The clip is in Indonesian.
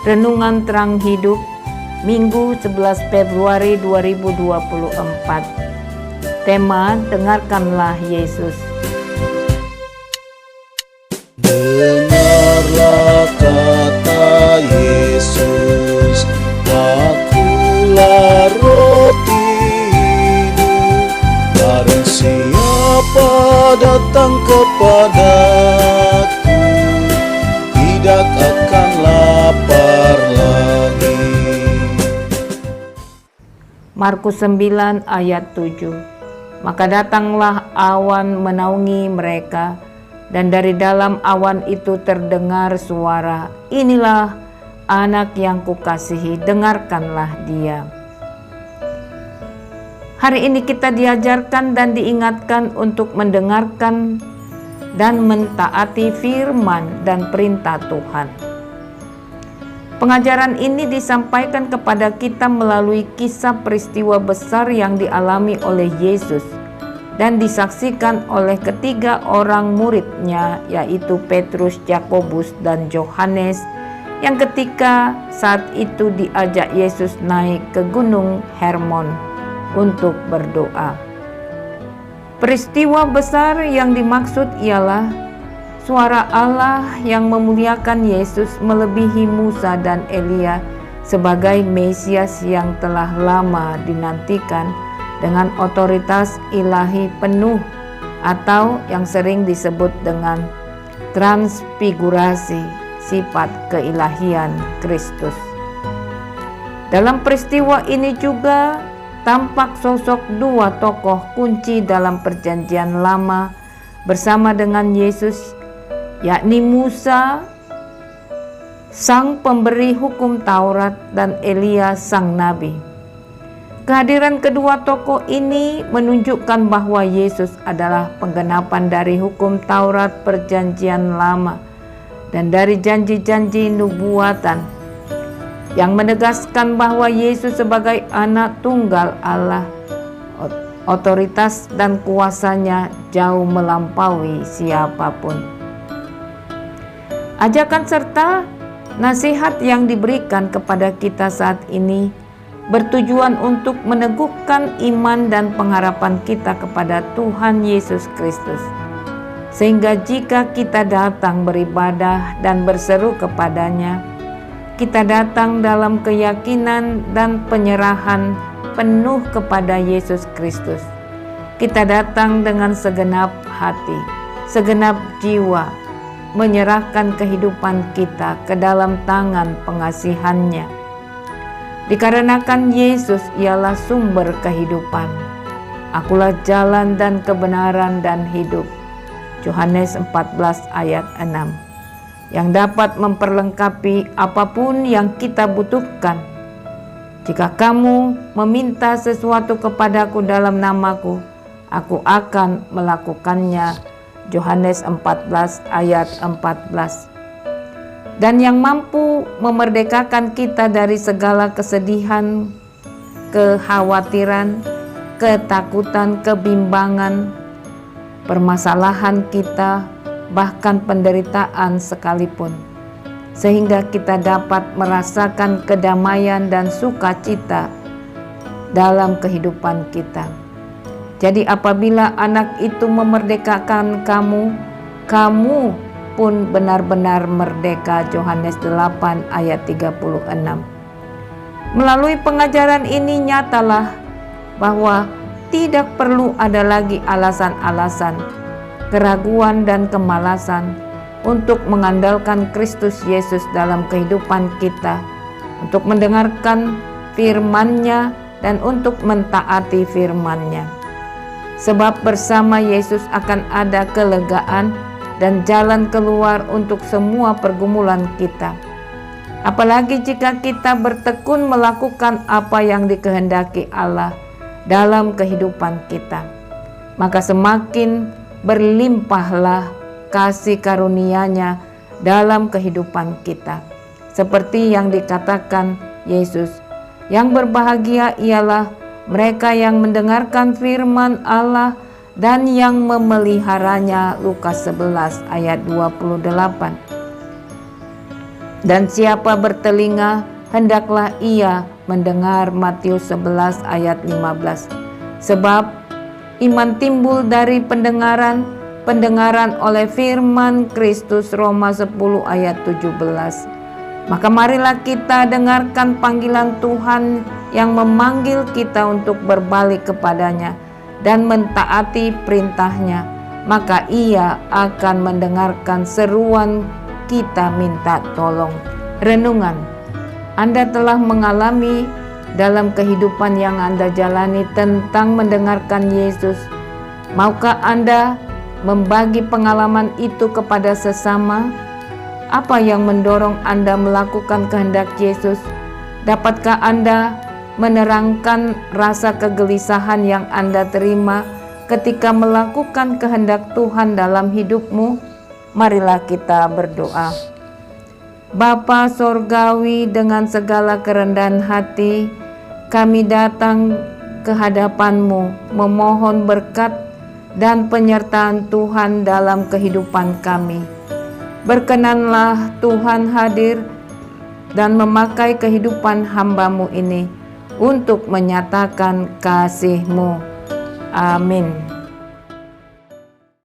Renungan Terang Hidup, Minggu 11 Februari 2024. Tema, dengarkanlah Yesus. Dengarlah kata Yesus, akulah roti hidup. Barang siapa datang kepadaku, tidak akan lapar lagi. Markus 9 ayat 7. Maka datanglah awan menaungi mereka, dan dari dalam awan itu terdengar suara, "Inilah anak yang kukasihi, dengarkanlah dia." Hari ini kita diajarkan dan diingatkan untuk mendengarkan dan mentaati firman dan perintah Tuhan. Pengajaran ini disampaikan kepada kita melalui kisah peristiwa besar yang dialami oleh Yesus dan disaksikan oleh ketiga orang muridnya, yaitu Petrus, Yakobus, dan Yohanes, yang ketika saat itu diajak Yesus naik ke Gunung Hermon untuk berdoa. Peristiwa besar yang dimaksud ialah suara Allah yang memuliakan Yesus melebihi Musa dan Elia sebagai Mesias yang telah lama dinantikan dengan otoritas ilahi penuh, atau yang sering disebut dengan transfigurasi sifat keilahian Kristus. Dalam peristiwa ini juga tampak sosok dua tokoh kunci dalam Perjanjian Lama bersama dengan Yesus, yakni Musa, sang pemberi hukum Taurat, dan Elia, sang nabi. Kehadiran kedua tokoh ini menunjukkan bahwa Yesus adalah penggenapan dari hukum Taurat Perjanjian Lama dan dari janji-janji nubuatan, yang menegaskan bahwa Yesus sebagai anak tunggal Allah, otoritas dan kuasanya jauh melampaui siapapun. Ajakan serta nasihat yang diberikan kepada kita saat ini bertujuan untuk meneguhkan iman dan pengharapan kita kepada Tuhan Yesus Kristus, sehingga jika kita datang beribadah dan berseru kepadanya, kita datang dalam keyakinan dan penyerahan penuh kepada Yesus Kristus. Kita datang dengan segenap hati, segenap jiwa, menyerahkan kehidupan kita ke dalam tangan pengasihannya. Dikarenakan Yesus ialah sumber kehidupan. Akulah jalan dan kebenaran dan hidup. Yohanes 14 ayat 6. Yang dapat memperlengkapi apapun yang kita butuhkan. Jika kamu meminta sesuatu kepadaku dalam namaku, aku akan melakukannya. Yohanes 14 ayat 14. Dan yang mampu memerdekakan kita dari segala kesedihan, kekhawatiran, ketakutan, kebimbangan, permasalahan kita, bahkan penderitaan sekalipun, sehingga kita dapat merasakan kedamaian dan sukacita dalam kehidupan kita. Jadi apabila anak itu memerdekakan kamu, kamu pun benar-benar merdeka. Yohanes 8 ayat 36. Melalui pengajaran ini nyatalah bahwa tidak perlu ada lagi alasan-alasan, keraguan dan kemalasan untuk mengandalkan Kristus Yesus dalam kehidupan kita, untuk mendengarkan firman-Nya dan untuk mentaati firman-Nya. Sebab bersama Yesus akan ada kelegaan dan jalan keluar untuk semua pergumulan kita. Apalagi jika kita bertekun melakukan apa yang dikehendaki Allah dalam kehidupan kita, maka semakin berlimpahlah kasih karunia-Nya dalam kehidupan kita. Seperti yang dikatakan Yesus, yang berbahagia ialah mereka yang mendengarkan firman Allah dan yang memeliharanya. Lukas 11 ayat 28. Dan siapa bertelinga, hendaklah ia mendengar. Matius 11 ayat 15. Sebab iman timbul dari pendengaran, pendengaran oleh firman Kristus. Roma 10 ayat 17. Maka marilah kita dengarkan panggilan Tuhan yang memanggil kita untuk berbalik kepadanya dan mentaati perintahnya. Maka ia akan mendengarkan seruan kita minta tolong. Renungan, Anda telah mengalami dalam kehidupan yang Anda jalani tentang mendengarkan Yesus. Maukah Anda membagi pengalaman itu kepada sesama? Apa yang mendorong Anda melakukan kehendak Yesus? Dapatkah Anda menerangkan rasa kegelisahan yang Anda terima ketika melakukan kehendak Tuhan dalam hidupmu? Marilah kita berdoa. Bapa Sorgawi, dengan segala kerendahan hati kami datang ke hadapan-Mu memohon berkat dan penyertaan Tuhan dalam kehidupan kami. Berkenanlah Tuhan hadir dan memakai kehidupan hamba-Mu ini untuk menyatakan kasih-Mu. Amin.